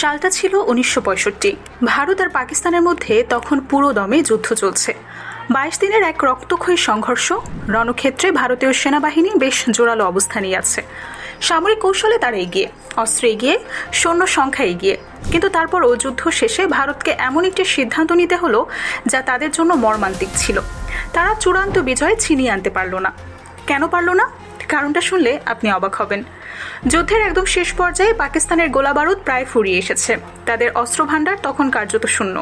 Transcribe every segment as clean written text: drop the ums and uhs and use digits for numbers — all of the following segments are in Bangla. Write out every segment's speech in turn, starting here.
সালটা ছিল ১৯৬৫। ভারত আর পাকিস্তানের মধ্যে তখন পুরো দমে যুদ্ধ চলছে। ২২ দিনের এক রক্তক্ষয়ী সংঘর্ষ। রণক্ষেত্রে ভারতীয় সেনাবাহিনী বেশ জোরালো অবস্থানেই আছে। সামরিক কৌশলে তারা এগিয়ে, অস্ত্র এগিয়ে, সৈন্য সংখ্যা এগিয়ে। কিন্তু তারপরও যুদ্ধ শেষে ভারতকে এমন একটি সিদ্ধান্ত নিতে হলো যা তাদের জন্য মর্মান্তিক ছিল। তারা চূড়ান্ত বিজয় ছিনিয়ে আনতে পারল না। কেন পারল না? কারণটা শুনলে আপনি অবাক হবেন। যুদ্ধের একদম শেষ পর্যায়ে পাকিস্তানের গোলাবারুদ প্রায় ফুরিয়ে এসেছে। তাদের অস্ত্র ভাণ্ডার তখন কার্যত শূন্য।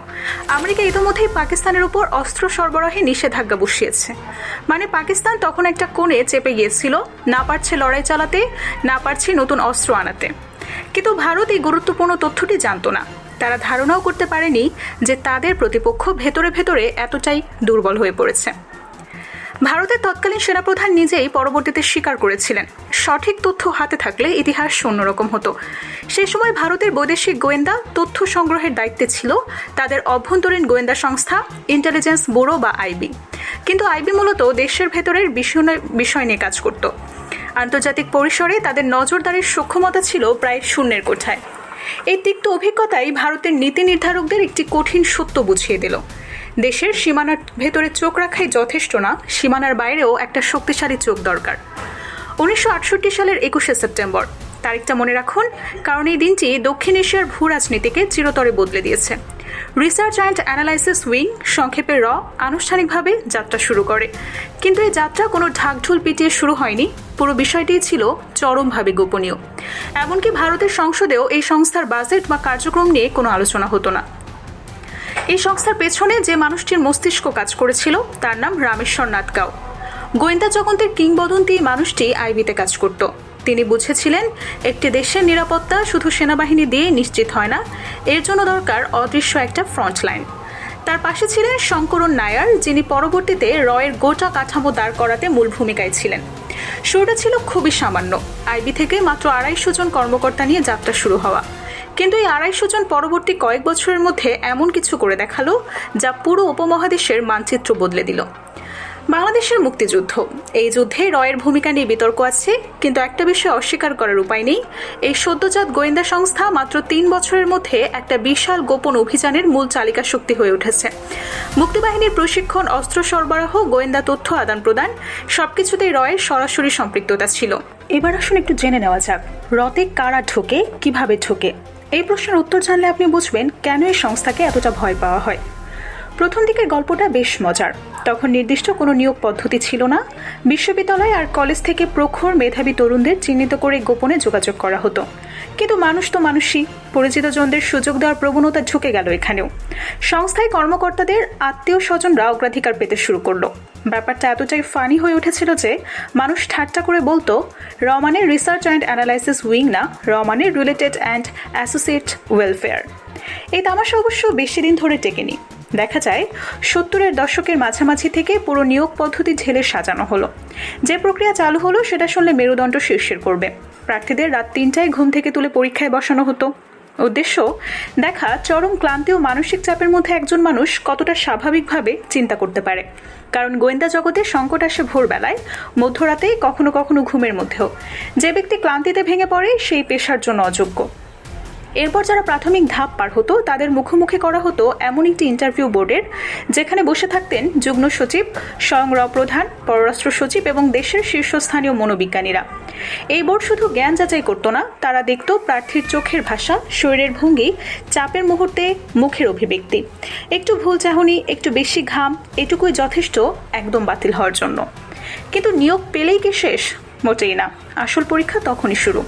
আমেরিকা ইতিমধ্যেই পাকিস্তানের উপর অস্ত্র সরবরাহে নিষেধাজ্ঞা বসিয়েছে। মানে পাকিস্তান তখন একটা কোণে চেপে গিয়েছিল, না পারছে লড়াই চালাতে, না পারছে নতুন অস্ত্র আনাতে। কিন্তু ভারত এই গুরুত্বপূর্ণ তথ্যটি জানত না। তারা ধারণাও করতে পারেনি যে তাদের প্রতিপক্ষ ভেতরে ভেতরে এতটাই দুর্বল হয়ে পড়েছে। ভারতের তৎকালীন সেনাপ্রধান নিজেই পরবর্তীতে স্বীকার করেছিলেন, সঠিক তথ্য হাতে থাকলে ইতিহাস অন্যরকম হতো। সে সময় ভারতের বৈদেশিক গোয়েন্দা তথ্য সংগ্রহের দায়িত্বে ছিল তাদের অভ্যন্তরীণ গোয়েন্দা সংস্থা ইন্টেলিজেন্স ব্যুরো বা আইবি। কিন্তু আইবি মূলত দেশের ভেতরের বিষয় নিয়ে কাজ করত। আন্তর্জাতিক পরিসরে তাদের নজরদারির সক্ষমতা ছিল প্রায় শূন্যের কোঠায়। এই তিক্ত অভিজ্ঞতাই ভারতের নীতি নির্ধারকদের একটি কঠিন সত্য বুঝিয়ে দিল। দেশের সীমানার ভেতরে চোখ রাখাই যথেষ্ট না, সীমানার বাইরেও একটা শক্তিশালী চোখ দরকার। ১৯৬৮ সালের ২১শে সেপ্টেম্বর তারিখটা মনে রাখুন, কারণ এই দিনটি দক্ষিণ এশিয়ার ভূ রাজনীতিকে চিরতরে বদলে দিয়েছে। রিসার্চ অ্যান্ড অ্যানালাইসিস উইং, সংক্ষেপে র, আনুষ্ঠানিকভাবে যাত্রা শুরু করে। কিন্তু এই যাত্রা কোনো ঢাকঢোল পিটিয়ে শুরু হয়নি। পুরো বিষয়টিই ছিল চরমভাবে গোপনীয়। এমনকি ভারতের সংসদেও এই সংস্থার বাজেট বা কার্যক্রম নিয়ে কোনো আলোচনা হতো না। এই সংস্থার পেছনে যে মানুষটির মস্তিষ্ক কাজ করেছিল তার নাম রামেশ্বর নাথ গাও। গোয়েন্দা জগতের কিংবদন্তি মানুষটি আইবিতে কাজ করত। তিনি বুঝেছিলেন একটি দেশের নিরাপত্তা শুধু সেনাবাহিনী দিয়ে নিশ্চিত হয় না, এর জন্য দরকার অদৃশ্য একটা ফ্রন্ট লাইন। তার পাশে ছিলেন শঙ্করন নায়ার, যিনি পরবর্তীতে রয়ের গোটা কাঠামো দাঁড় করাতে মূল ভূমিকায় ছিলেন। শুরুটা ছিল খুবই সামান্য, আইবি থেকে মাত্র ২৫০ জন কর্মকর্তা নিয়ে যাত্রা শুরু হওয়া। কিন্তু এই ২৫০ জন পরবর্তী কয়েক বছরের মধ্যে এমন কিছু করে দেখালো যা পুরো উপমহাদেশের মানচিত্র বদলে দিল। বাংলাদেশের মুক্তিযুদ্ধ, এই যুদ্ধে রয়ের ভূমিকা নিয়ে বিতর্ক আছে, কিন্তু একটা বিষয় অস্বীকার করার উপায় নেই, এই সদ্যজাত গোয়েন্দা সংস্থা মাত্র ৩ বছরের মধ্যে একটা বিশাল গোপন অভিযানের মূল চালিকা শক্তি হয়ে উঠেছে। মুক্তিবাহিনীর প্রশিক্ষণ, অস্ত্র সরবরাহ, গোয়েন্দা তথ্য আদান প্রদান সবকিছুতেই রয়ের সরাসরি সম্পৃক্ততা ছিল। এবার আসুন একটু জেনে নেওয়া যাক, রতে কারা ঢোকে, কিভাবে ঢোকে। এই প্রশ্নের উত্তর জানলে আপনি বুঝবেন কেন এই সংস্থাকে এতটা ভয় পাওয়া হয়। প্রথম দিকের গল্পটা বেশ মজার। তখন নির্দিষ্ট কোনো নিয়োগ পদ্ধতি ছিল না। বিশ্ববিদ্যালয় আর কলেজ থেকে প্রখর মেধাবী তরুণদের চিহ্নিত করে গোপনে যোগাযোগ করা হতো। কিন্তু মানুষ তো মানুষই, পরিচিত জনদের সুযোগ দেওয়ার প্রবণতা ঢুকে গেল এখানেও। সংস্থায় কর্মকর্তাদের আত্মীয় স্বজনরা অগ্রাধিকার পেতে শুরু করলো। ব্যাপারটা এতটাই ফানি হয়ে উঠেছিল যে মানুষ ঠাট্টা করে বলতো, র মানে রিসার্চ অ্যান্ড অ্যানালাইসিস উইং না, র মানে রিলেটেড অ্যান্ড অ্যাসোসিয়েট ওয়েলফেয়ার। এই তামাশা অবশ্য বেশি দিন ধরে টেকেনি। দেখা যায় ৭০-এর দশকের মাঝামাঝি থেকে পুরো নিয়োগ পদ্ধতি ঢেলে সাজানো হলো। যে প্রক্রিয়া চালু হলো সেটা শুনলে মেরুদণ্ড শীর্ষের করবে। প্রার্থীদের রাত ৩টায় ঘুম থেকে তুলে পরীক্ষায় বসানো হতো। উদ্দেশ্য দেখা চরম ক্লান্তি ও মানসিক চাপের মধ্যে একজন মানুষ কতটা স্বাভাবিকভাবে চিন্তা করতে পারে। কারণ গোয়েন্দা জগতে সংকট আসে ভোরবেলায়, মধ্যরাতে, কখনো কখনো ঘুমের মধ্যেও। যে ব্যক্তি ক্লান্তিতে ভেঙে পড়ে সেই পেশার জন্য অযোগ্য। এরপর যারা প্রাথমিক ধাপ পার হতো তাদের মুখোমুখি করা হতো এমন একটি ইন্টারভিউ বোর্ডের, যেখানে বসে থাকতেন যুগ্ম সচিব, স্বয়ং র প্রধান, পররাষ্ট্র সচিব এবং দেশের শীর্ষস্থানীয় মনোবিজ্ঞানীরা। এই বোর্ড শুধু জ্ঞান যাচাই করতো না, তারা দেখত প্রার্থীর চোখের ভাষা, শরীরের ভঙ্গি, চাপের মুহূর্তে মুখের অভিব্যক্তি। একটু ভুল চাহনি, একটু বেশি ঘাম, এটুকুই যথেষ্ট একদম বাতিল হওয়ার জন্য। কিন্তু নিয়োগ পেলেই কি শেষ? মোটেই না। আসল পরীক্ষা তখনই শুরু।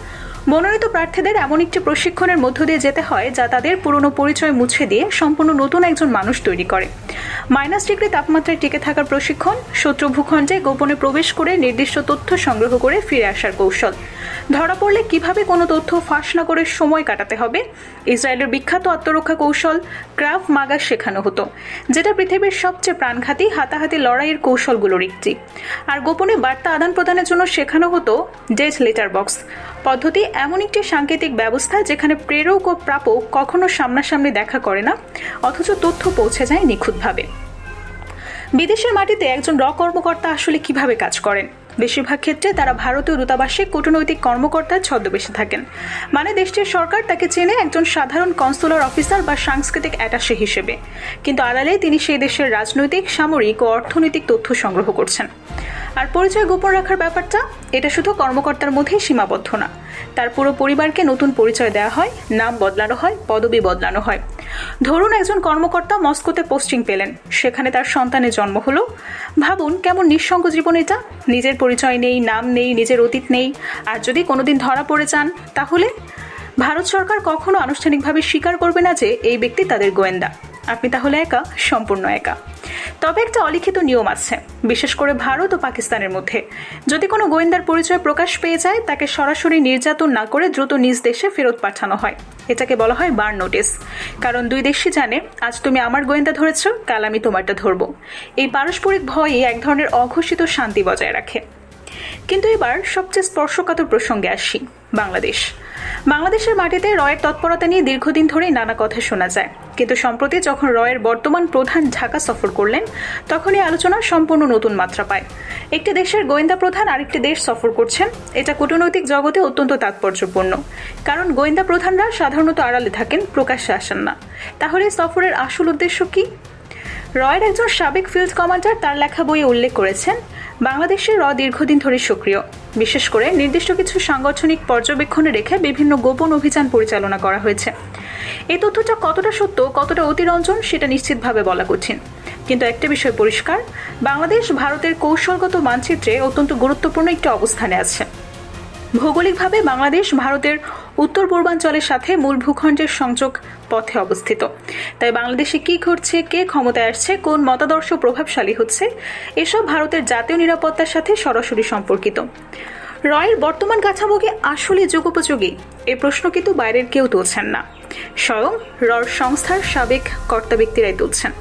মনোনীত প্রার্থীদের এমন একটি প্রশিক্ষণের মধ্য দিয়ে যেতে হয় যা তাদের পুরনো পরিচয় মুছে দিয়ে সম্পূর্ণ নতুন একজন মানুষ তৈরি করে। -ডিগ্রি তাপমাত্রায় টিকে থাকার প্রশিক্ষণ, শত্রু ভূখণ্ডে গোপনে প্রবেশ করে নির্দিষ্ট তথ্য সংগ্রহ করে ফিরে আসার কৌশল, ধরা পড়লে কিভাবে কোনো তথ্য ফাঁস না করে সময় কাটাতে হবে। ইসরায়েলের বিখ্যাত আত্মরক্ষা কৌশল ক্রাভ মাগা শেখানো হতো, যেটা পৃথিবীর সবচেয়ে প্রাণঘাতী হাতাহাতি লড়াইয়ের কৌশলগুলোর একটি। আর গোপনে বার্তা আদান প্রদানের জন্য শেখানো হতো ডেড লেটার বক্স পদ্ধতি, এমন একটি সাংকেতিক ব্যবস্থা যেখানে প্রেরক ও প্রাপক কখনো সামনাসামনি দেখা করে না, অথচ তথ্য পৌঁছে যায় নিখুঁতভাবে। বিদেশের মাটিতে একজন র কর্মকর্তা আসলে কিভাবে কাজ করেন? বেশিরভাগ ক্ষেত্রে তারা ভারতীয় দূতাবাসে কূটনৈতিক কর্মকর্তার ছদ্মবেশে থাকেন, মানে দেশটির সরকার তাকে চেনে একজন সাধারণ কনসুলার অফিসার বা সাংস্কৃতিক অ্যাটাশে হিসেবে, কিন্তু আড়ালে তিনি সেই দেশের রাজনৈতিক, সামরিক ও অর্থনৈতিক তথ্য সংগ্রহ করছেন। আর পরিচয় গোপন রাখার ব্যাপারটা এটা শুধু কর্মকর্তার মধ্যেই সীমাবদ্ধ না, তার পুরো পরিবারকে নতুন পরিচয় দেওয়া হয়, নাম বদলানো হয়, পদবি বদলানো হয়। ধরুন একজন কর্মকর্তা মস্কোতে পোস্টিং পেলেন, সেখানে তার সন্তানের জন্ম হলো। ভাবুন কেমন নিঃসঙ্গ জীবন এটা, নিজের পরিচয় নেই, নাম নেই, নিজের অতীত নেই। আর যদি কোনোদিন ধরা পড়ে যান, তাহলে ভারত সরকার কখনো আনুষ্ঠানিকভাবে স্বীকার করবে না যে এই ব্যক্তি তাদের গোয়েন্দা। আপনি তাহলে একা, সম্পূর্ণ একা। তবে একটা অলিখিত নিয়ম আছে, বিশেষ করে ভারত ও পাকিস্তানের মধ্যে। যদি কোনো গোয়েন্দার পরিচয় প্রকাশ পেয়ে যায়, তাকে সরাসরি নির্যাতন না করে দ্রুত নিজ দেশে ফেরত পাঠানো হয়। এটাকে বলা হয় বার্ন নোটিস। কারণ দুই দেশই জানে, আজ তুমি আমার গোয়েন্দা ধরেছ, কাল আমি তোমারটা ধরব। এই পারস্পরিক ভয়ই এক ধরনের অঘোষিত শান্তি বজায় রাখে। কিন্তু এবার সবচেয়ে স্পর্শকাতর প্রসঙ্গে আসি, বাংলাদেশের মাটিতে রয়ের তৎপরতা নিয়ে দীর্ঘদিন ধরেই নানা কথা শোনা যায়। কিন্তু সম্প্রতি যখন রয়ের বর্তমান প্রধান ঢাকা সফর করলেন, তখন এই আলোচনা সম্পূর্ণ নতুন মাত্রা পায়। একটি দেশের গোয়েন্দা প্রধান আরেকটি দেশ সফর করছেন, এটা কূটনৈতিক জগতে অত্যন্ত তাৎপর্যপূর্ণ। কারণ গোয়েন্দা প্রধানরা সাধারণত আড়ালে থাকেন, প্রকাশ্যে আসেন না। তাহলে সফরের আসল উদ্দেশ্য কি? রয়ের একজন সাবেক ফিল্ড কমান্ডার তার লেখা বইয়ে উল্লেখ করেছেন, বাংলাদেশে দীর্ঘদিন ধরে সক্রিয়, বিশেষ করে নির্দিষ্ট কিছু সাংগঠনিক পর্যবেক্ষণে রেখে বিভিন্ন গোপন অভিযান পরিচালনা করা হয়েছে। এই তথ্যটা কতটা সত্য, কতটা অতিরঞ্জন, সেটা নিশ্চিতভাবে বলা কঠিন। কিন্তু একটা বিষয় পরিষ্কার, বাংলাদেশ ভারতের কৌশলগত মানচিত্রে অত্যন্ত গুরুত্বপূর্ণ একটি অবস্থানে আছে। ভৌগোলিকভাবে বাংলাদেশ ভারতের উত্তর পূর্বাঞ্চলের সাথে মূল ভূখণ্ডের সংযোগ পথে অবস্থিত। তাই বাংলাদেশে কি ঘটছে, কে ক্ষমতায় আসছে, কোন মতাদর্শ প্রভাবশালী হচ্ছে, এসব ভারতের জাতীয় নিরাপত্তার সাথে সরাসরি সম্পর্কিত। রয়ের বর্তমান কাঠামো কি আসলে যুগোপযোগী? এই প্রশ্ন কিন্তু বাইরের কেউ তুলছেন না, স্বয়ং রর সংস্থার সাবেক কর্তা ব্যক্তিরাই তুলছেন।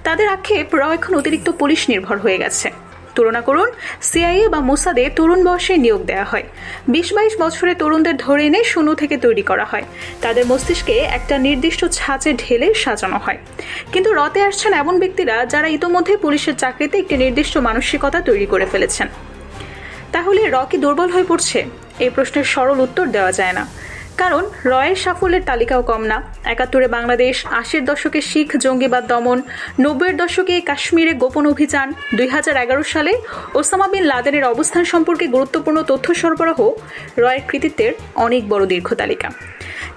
তাদের আক্ষেপ, এখন অতিরিক্ত পুলিশ নির্ভর হয়ে গেছে। তুলনা করুন, সিআইএ বা মোসাদে তরুণ বয়সে নিয়োগ দেওয়া হয়, 20-22 বছরের তরুণদের ধরে এনে শূন্য থেকে তৈরি করা হয়, তাদের মস্তিষ্কে একটা নির্দিষ্ট ছাঁচে ঢেলে সাজানো হয়। কিন্তু রতে আসছেন এমন ব্যক্তিরা যারা ইতোমধ্যে পুলিশের চাকরিতে একটি নির্দিষ্ট মানসিকতা তৈরি করে ফেলেছেন। তাহলে কি দুর্বল হয়ে পড়ছে? এই প্রশ্নের সরল উত্তর দেওয়া যায় না। কারণ রয়ের সাফল্যের তালিকাও কম না। 71-এ বাংলাদেশ, 80-এর দশকে শিখ জঙ্গিবাদ দমন, 90-এর দশকে কাশ্মীরে গোপন অভিযান, 2011 সালে ওসামা বিন লাদেনের অবস্থান সম্পর্কে গুরুত্বপূর্ণ তথ্য সরবরাহ রয়ের কৃতিত্বের অনেক বড় দীর্ঘ তালিকা।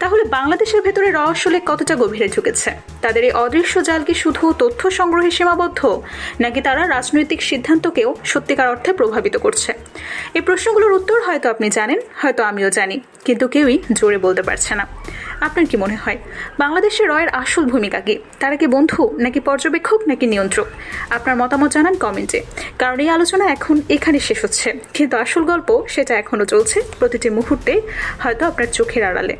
তাহলে বাংলাদেশের ভেতরে আসলে কতটা গভীরে ঝুঁকেছে? তাদের এই অদৃশ্য জাল কি শুধু তথ্য সংগ্রহে সীমাবদ্ধ, নাকি তারা রাজনৈতিক সিদ্ধান্তকেও সত্যিকার অর্থে প্রভাবিত করছে? এই প্রশ্নগুলোর উত্তর হয়তো আপনি জানেন, হয়তো আমিও জানি, কিন্তু কেউই জোরে বলতে পারছে না। আপনার কি মনে হয়, বাংলাদেশের রয়ের আসল ভূমিকা কি? তারা কি বন্ধু, নাকি পর্যবেক্ষক, নাকি নিয়ন্ত্রক? আপনার মতামত জানান কমেন্টে। কারণ এই আলোচনা এখন এখানে শেষ হচ্ছে, কিন্তু আসল গল্প সেটা এখনো চলছে, প্রতিটি মুহূর্তে, হয়তো আপনার চোখের আড়ালে।